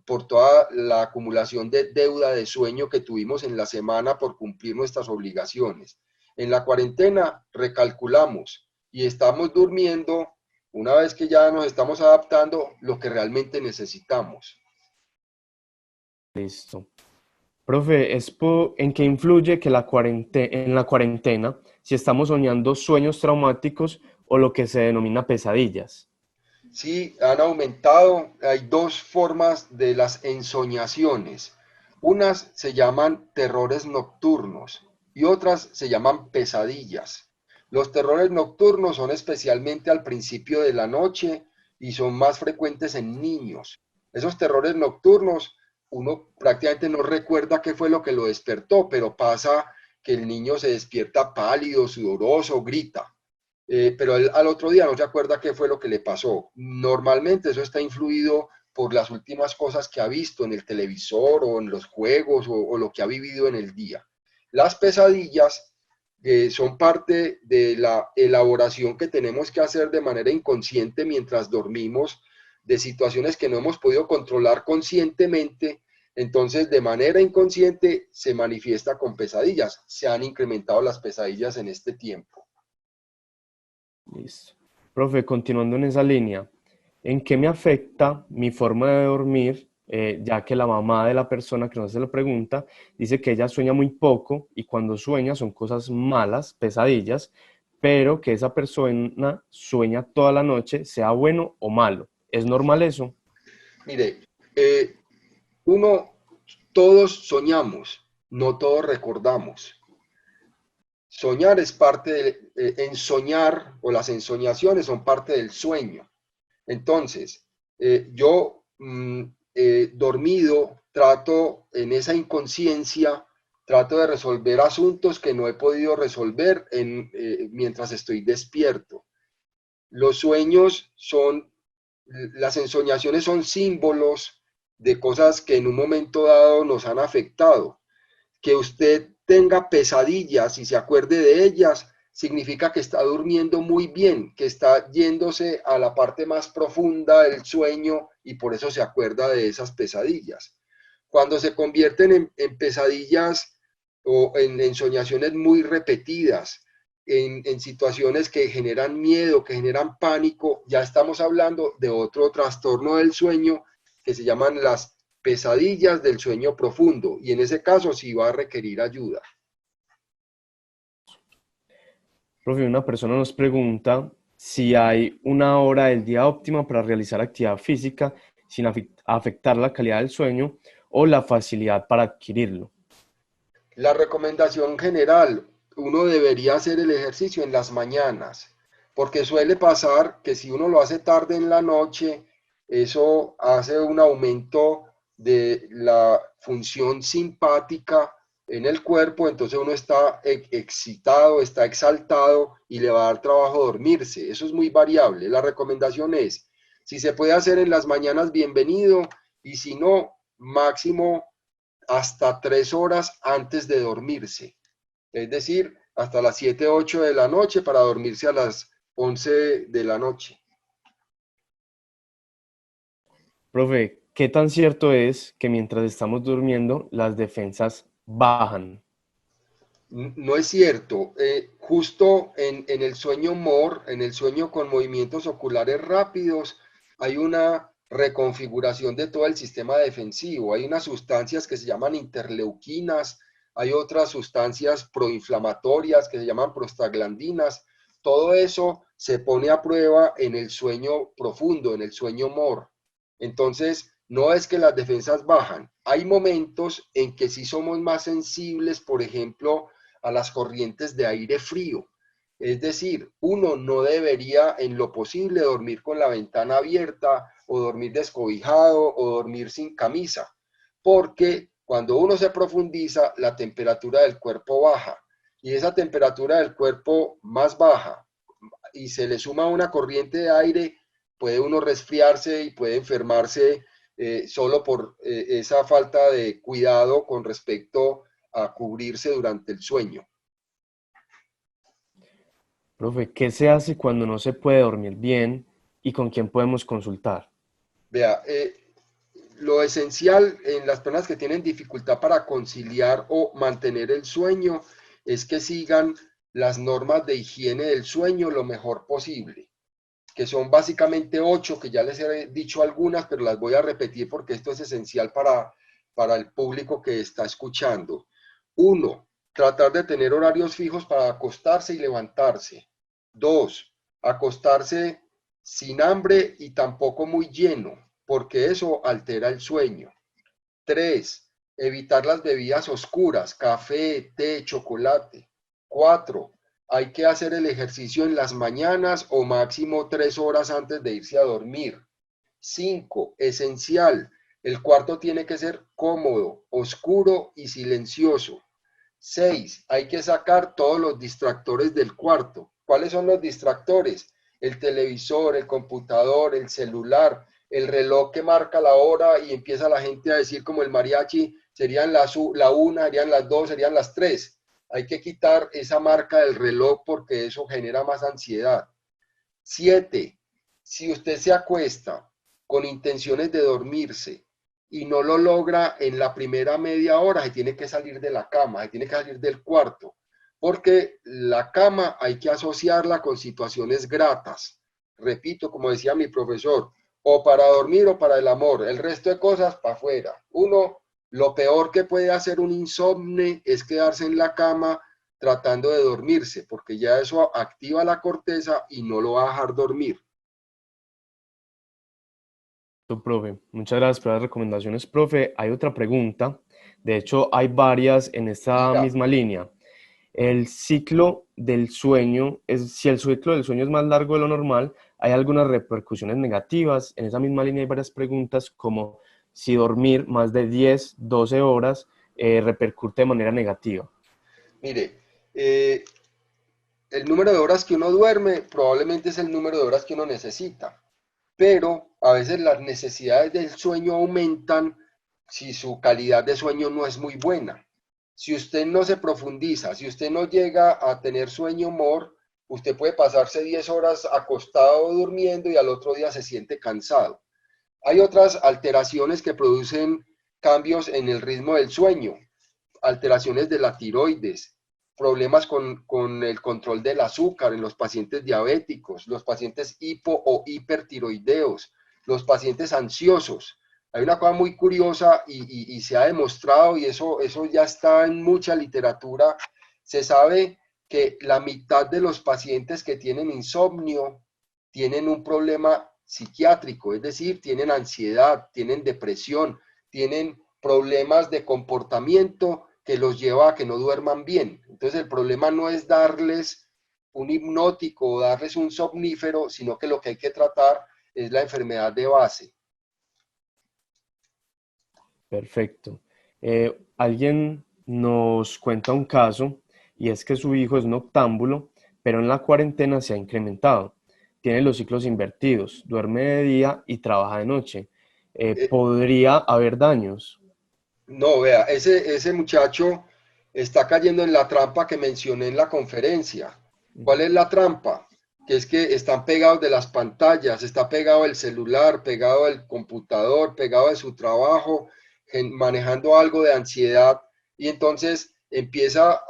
por toda la acumulación de deuda de sueño que tuvimos en la semana por cumplir nuestras obligaciones. En la cuarentena recalculamos y estamos durmiendo, una vez que ya nos estamos adaptando, lo que realmente necesitamos. Listo. Profe, ¿en qué influye que en la cuarentena si estamos soñando sueños traumáticos o lo que se denomina pesadillas? Sí, han aumentado. Hay dos formas de las ensoñaciones. Unas se llaman terrores nocturnos y otras se llaman pesadillas. Los terrores nocturnos son especialmente al principio de la noche y son más frecuentes en niños. Esos terrores nocturnos, uno prácticamente no recuerda qué fue lo que lo despertó, pero pasa que el niño se despierta pálido, sudoroso, grita. Pero él al otro día no se acuerda qué fue lo que le pasó. Normalmente eso está influido por las últimas cosas que ha visto en el televisor o en los juegos o lo que ha vivido en el día. Las pesadillas son parte de la elaboración que tenemos que hacer de manera inconsciente mientras dormimos, de situaciones que no hemos podido controlar conscientemente. Entonces, de manera inconsciente se manifiesta con pesadillas. Se han incrementado las pesadillas en este tiempo. Listo. Profe, continuando en esa línea, ¿en qué me afecta mi forma de dormir? Ya que la mamá de la persona que nos hace la pregunta dice que ella sueña muy poco y cuando sueña son cosas malas, pesadillas, pero que esa persona sueña toda la noche, sea bueno o malo. ¿Es normal eso? Mire, uno, todos soñamos, no todos recordamos. Soñar es parte ensoñar o las ensoñaciones son parte del sueño. Entonces, yo dormido trato en esa inconsciencia, trato de resolver asuntos que no he podido resolver mientras estoy despierto. Los sueños son, las ensoñaciones son símbolos de cosas que en un momento dado nos han afectado. Que usted tenga pesadillas y se acuerde de ellas, significa que está durmiendo muy bien, que está yéndose a la parte más profunda del sueño y por eso se acuerda de esas pesadillas. Cuando se convierten en pesadillas o en soñaciones muy repetidas, en situaciones que generan miedo, que generan pánico, ya estamos hablando de otro trastorno del sueño que se llaman las pesadillas del sueño profundo, y en ese caso sí va a requerir ayuda. Profe, una persona nos pregunta si hay una hora del día óptima para realizar actividad física sin afectar la calidad del sueño o la facilidad para adquirirlo. La recomendación general, uno debería hacer el ejercicio en las mañanas, porque suele pasar que si uno lo hace tarde en la noche, eso hace un aumento de la función simpática en el cuerpo, entonces uno está excitado, está exaltado y le va a dar trabajo dormirse. Eso es muy variable. La recomendación es, si se puede hacer en las mañanas, bienvenido, y si no, máximo hasta 3 horas antes de dormirse. Es decir, hasta las 7, 8 de la noche para dormirse a las 11 de la noche. Profe, ¿qué tan cierto es que mientras estamos durmiendo las defensas bajan? No es cierto. Justo en el sueño MOR, en el sueño con movimientos oculares rápidos, hay una reconfiguración de todo el sistema defensivo. Hay unas sustancias que se llaman interleuquinas, hay otras sustancias proinflamatorias que se llaman prostaglandinas. Todo eso se pone a prueba en el sueño profundo, en el sueño MOR. Entonces, no es que las defensas bajan. Hay momentos en que sí somos más sensibles, por ejemplo, a las corrientes de aire frío. Es decir, uno no debería en lo posible dormir con la ventana abierta o dormir descobijado o dormir sin camisa, porque cuando uno se profundiza, la temperatura del cuerpo baja y esa temperatura del cuerpo más baja y se le suma una corriente de aire, puede uno resfriarse y puede enfermarse solo por esa falta de cuidado con respecto a cubrirse durante el sueño. Profe, ¿qué se hace cuando no se puede dormir bien y con quién podemos consultar? Vea, lo esencial en las personas que tienen dificultad para conciliar o mantener el sueño es que sigan las normas de higiene del sueño lo mejor posible, que son básicamente 8, que ya les he dicho algunas, pero las voy a repetir porque esto es esencial para el público que está escuchando. 1, tratar de tener horarios fijos para acostarse y levantarse. 2, acostarse sin hambre y tampoco muy lleno, porque eso altera el sueño. 3, Evitar las bebidas oscuras, café, té, chocolate. 4. Hay que hacer el ejercicio en las mañanas o máximo 3 horas antes de irse a dormir. 5. Esencial. El cuarto tiene que ser cómodo, oscuro y silencioso. 6. Hay que sacar todos los distractores del cuarto. ¿Cuáles son los distractores? El televisor, el computador, el celular, el reloj que marca la hora y empieza la gente a decir como el mariachi, serían la 1, serían las 2, serían las 3. Hay que quitar esa marca del reloj porque eso genera más ansiedad. 7. Si usted se acuesta con intenciones de dormirse y no lo logra en la primera media hora, se tiene que salir de la cama, se tiene que salir del cuarto, porque la cama hay que asociarla con situaciones gratas. Repito, como decía mi profesor, o para dormir o para el amor, el resto de cosas para afuera. Uno, lo peor que puede hacer un insomne es quedarse en la cama tratando de dormirse, porque ya eso activa la corteza y no lo va a dejar dormir. Profe, muchas gracias por las recomendaciones, profe. Hay otra pregunta, de hecho hay varias en esta Diga. misma línea. El ciclo del sueño, si el ciclo del sueño es más largo de lo normal, ¿hay algunas repercusiones negativas? En esa misma línea hay varias preguntas como si dormir más de 10, 12 horas repercute de manera negativa. Mire, el número de horas que uno duerme probablemente es el número de horas que uno necesita, pero a veces las necesidades del sueño aumentan si su calidad de sueño no es muy buena. Si usted no se profundiza, si usted no llega a tener sueño humor, usted puede pasarse 10 horas acostado durmiendo y al otro día se siente cansado. Hay otras alteraciones que producen cambios en el ritmo del sueño, alteraciones de la tiroides, problemas con el control del azúcar en los pacientes diabéticos, los pacientes hipo o hipertiroideos, los pacientes ansiosos. Hay una cosa muy curiosa y se ha demostrado, y eso ya está en mucha literatura, se sabe que la mitad de los pacientes que tienen insomnio tienen un problema psiquiátrico, es decir, tienen ansiedad, tienen depresión, tienen problemas de comportamiento que los lleva a que no duerman bien. Entonces el problema no es darles un hipnótico o darles un somnífero, sino que lo que hay que tratar es la enfermedad de base. Perfecto. Alguien nos cuenta un caso y es que su hijo es noctámbulo, pero en la cuarentena se ha incrementado. Tiene los ciclos invertidos, duerme de día y trabaja de noche. ¿Podría haber daños? No, vea, ese muchacho está cayendo en la trampa que mencioné en la conferencia. ¿Cuál es la trampa? Que es que están pegados de las pantallas, está pegado el celular, pegado el computador, pegado de su trabajo, manejando algo de ansiedad y entonces empieza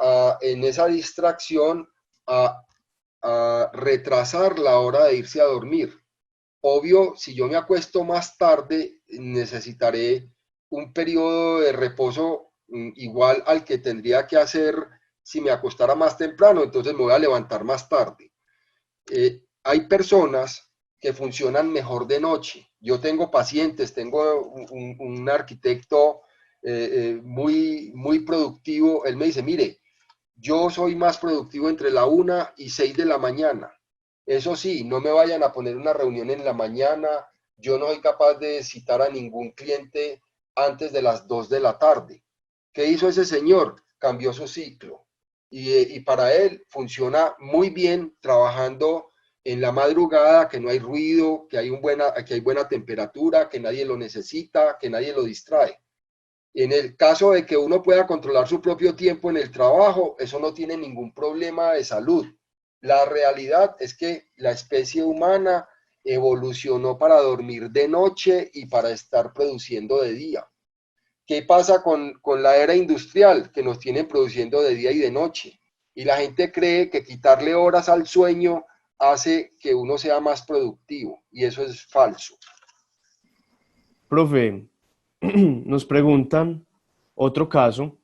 en esa distracción a retrasar la hora de irse a dormir. Obvio, si yo me acuesto más tarde, necesitaré un periodo de reposo igual al que tendría que hacer si me acostara más temprano, entonces me voy a levantar más tarde. Hay personas que funcionan mejor de noche. Yo tengo pacientes, tengo un arquitecto muy productivo, él me dice, mire, yo soy más productivo entre la 1 y 6 de la mañana. Eso sí, no me vayan a poner una reunión en la mañana. Yo no soy capaz de citar a ningún cliente antes de las 2 de la tarde. ¿Qué hizo ese señor? Cambió su ciclo. Y para él funciona muy bien trabajando en la madrugada, que no hay ruido, que hay buena temperatura, que nadie lo necesita, que nadie lo distrae. En el caso de que uno pueda controlar su propio tiempo en el trabajo, eso no tiene ningún problema de salud. La realidad es que la especie humana evolucionó para dormir de noche y para estar produciendo de día. ¿Qué pasa con la era industrial? Que nos tienen produciendo de día y de noche. Y la gente cree que quitarle horas al sueño hace que uno sea más productivo. Y eso es falso. Profe, nos preguntan otro caso.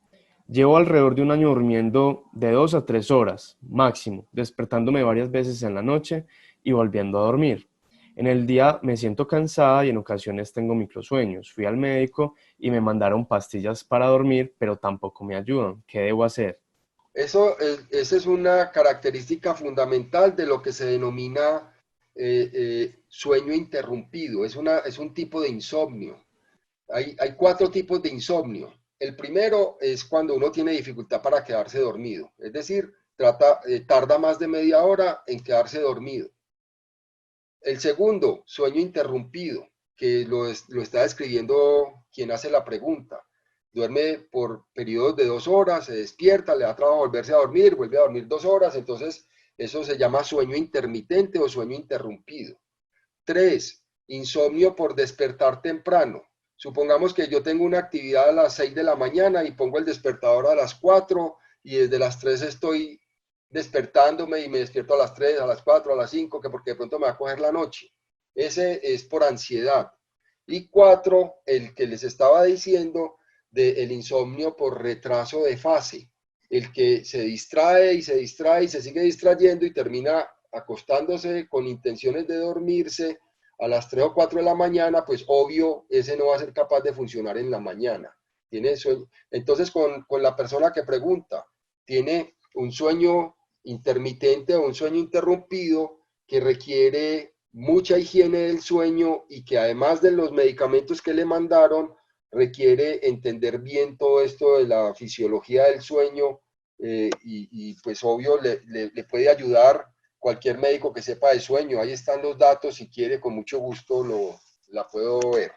Llevo alrededor de un año durmiendo de 2 a 3 horas máximo, despertándome varias veces en la noche y volviendo a dormir. En el día me siento cansada y en ocasiones tengo microsueños. Fui al médico y me mandaron pastillas para dormir, pero tampoco me ayudan. ¿Qué debo hacer? Esa es una característica fundamental de lo que se denomina sueño interrumpido. Es un tipo de insomnio. Hay cuatro tipos de insomnio. El primero es cuando uno tiene dificultad para quedarse dormido, es decir, tarda más de media hora en quedarse dormido. El segundo, sueño interrumpido, que lo está describiendo quien hace la pregunta. Duerme por periodos de 2 horas, se despierta, le da trabajo volverse a dormir, vuelve a dormir 2 horas, entonces eso se llama sueño intermitente o sueño interrumpido. 3, insomnio por despertar temprano. Supongamos que yo tengo una actividad a las 6 de la mañana y pongo el despertador a las 4 y desde las 3 estoy despertándome y me despierto a las 3, a las 4, a las 5, que porque de pronto me va a coger la noche. Ese es por ansiedad. Y 4, el que les estaba diciendo del insomnio por retraso de fase. El que se distrae y se distrae y se sigue distrayendo y termina acostándose con intenciones de dormirse a las 3 o 4 de la mañana, pues obvio, ese no va a ser capaz de funcionar en la mañana. Tiene sueño. Entonces, con la persona que pregunta, tiene un sueño intermitente o un sueño interrumpido que requiere mucha higiene del sueño y que además de los medicamentos que le mandaron, requiere entender bien todo esto de la fisiología del sueño y pues obvio le puede ayudar cualquier médico que sepa de sueño. Ahí están los datos, si quiere con mucho gusto la puedo ver.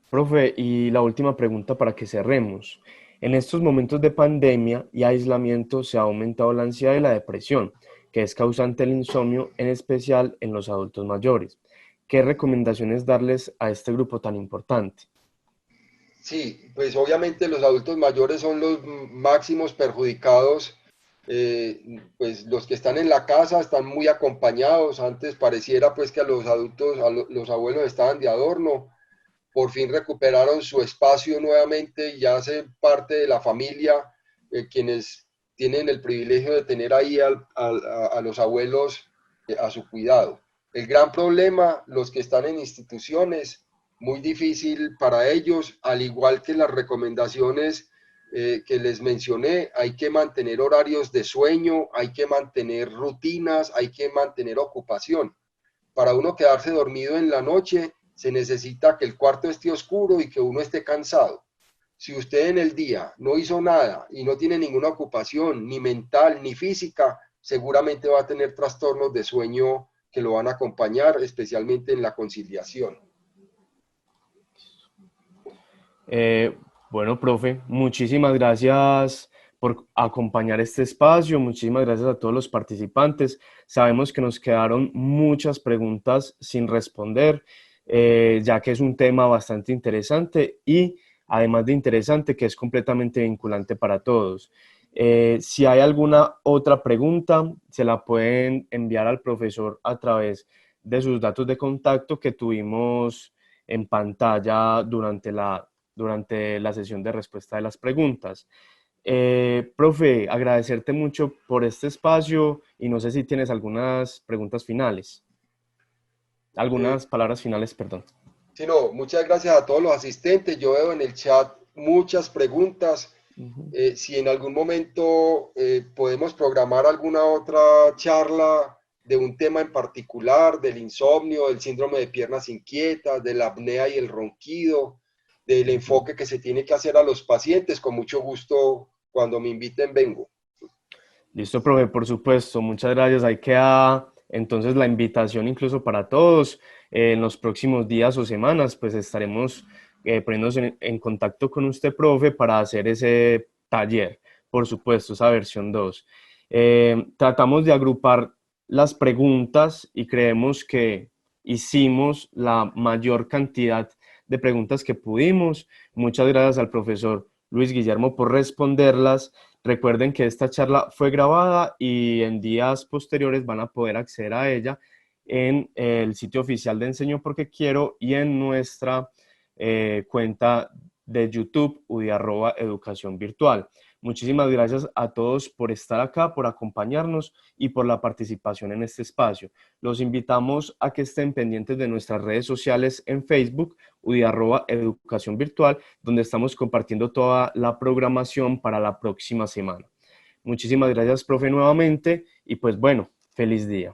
Profe, y la última pregunta para que cerremos. En estos momentos de pandemia y aislamiento se ha aumentado la ansiedad y la depresión, que es causante del insomnio, en especial en los adultos mayores. ¿Qué recomendaciones darles a este grupo tan importante? Sí, pues obviamente los adultos mayores son los máximos perjudicados, pues los que están en la casa están muy acompañados. Antes pareciera pues que a los adultos, los abuelos estaban de adorno, por fin recuperaron su espacio nuevamente y ya hacen parte de la familia, quienes tienen el privilegio de tener ahí a los abuelos a su cuidado. El gran problema, los que están en instituciones, muy difícil para ellos, al igual que las recomendaciones que les mencioné, hay que mantener horarios de sueño, hay que mantener rutinas, hay que mantener ocupación. Para uno quedarse dormido en la noche, se necesita que el cuarto esté oscuro y que uno esté cansado. Si usted en el día no hizo nada y no tiene ninguna ocupación, ni mental ni física, seguramente va a tener trastornos de sueño que lo van a acompañar, especialmente en la conciliación. Eh, bueno, profe, muchísimas gracias por acompañar este espacio, muchísimas gracias a todos los participantes. Sabemos que nos quedaron muchas preguntas sin responder, ya que es un tema bastante interesante y además de interesante, que es completamente vinculante para todos. Si hay alguna otra pregunta, se la pueden enviar al profesor a través de sus datos de contacto que tuvimos en pantalla durante la sesión de respuesta de las preguntas. Profe, agradecerte mucho por este espacio y no sé si tienes algunas preguntas finales, Eh, algunas palabras finales, perdón. sí, no, muchas gracias a todos los asistentes. Yo veo en el chat muchas preguntas. Ujú. Si en algún momento podemos programar alguna otra charla de un tema en particular, del insomnio, del síndrome de piernas inquietas, de la apnea y el ronquido, del enfoque que se tiene que hacer a los pacientes, con mucho gusto, cuando me inviten, vengo. Listo, profe, por supuesto, muchas gracias. Ahí queda entonces la invitación incluso para todos. En los próximos días o semanas, pues estaremos poniéndonos en contacto con usted, profe, para hacer ese taller, por supuesto, esa versión 2. Tratamos de agrupar las preguntas y creemos que hicimos la mayor cantidad de preguntas que pudimos. Muchas gracias al profesor Luis Guillermo por responderlas. Recuerden que esta charla fue grabada y en días posteriores van a poder acceder a ella en el sitio oficial de Enseño Porque Quiero y en nuestra cuenta de YouTube, @educación virtual. Muchísimas gracias a todos por estar acá, por acompañarnos y por la participación en este espacio. Los invitamos a que estén pendientes de nuestras redes sociales en Facebook, @educación virtual, donde estamos compartiendo toda la programación para la próxima semana. Muchísimas gracias, profe, nuevamente, y pues bueno, feliz día.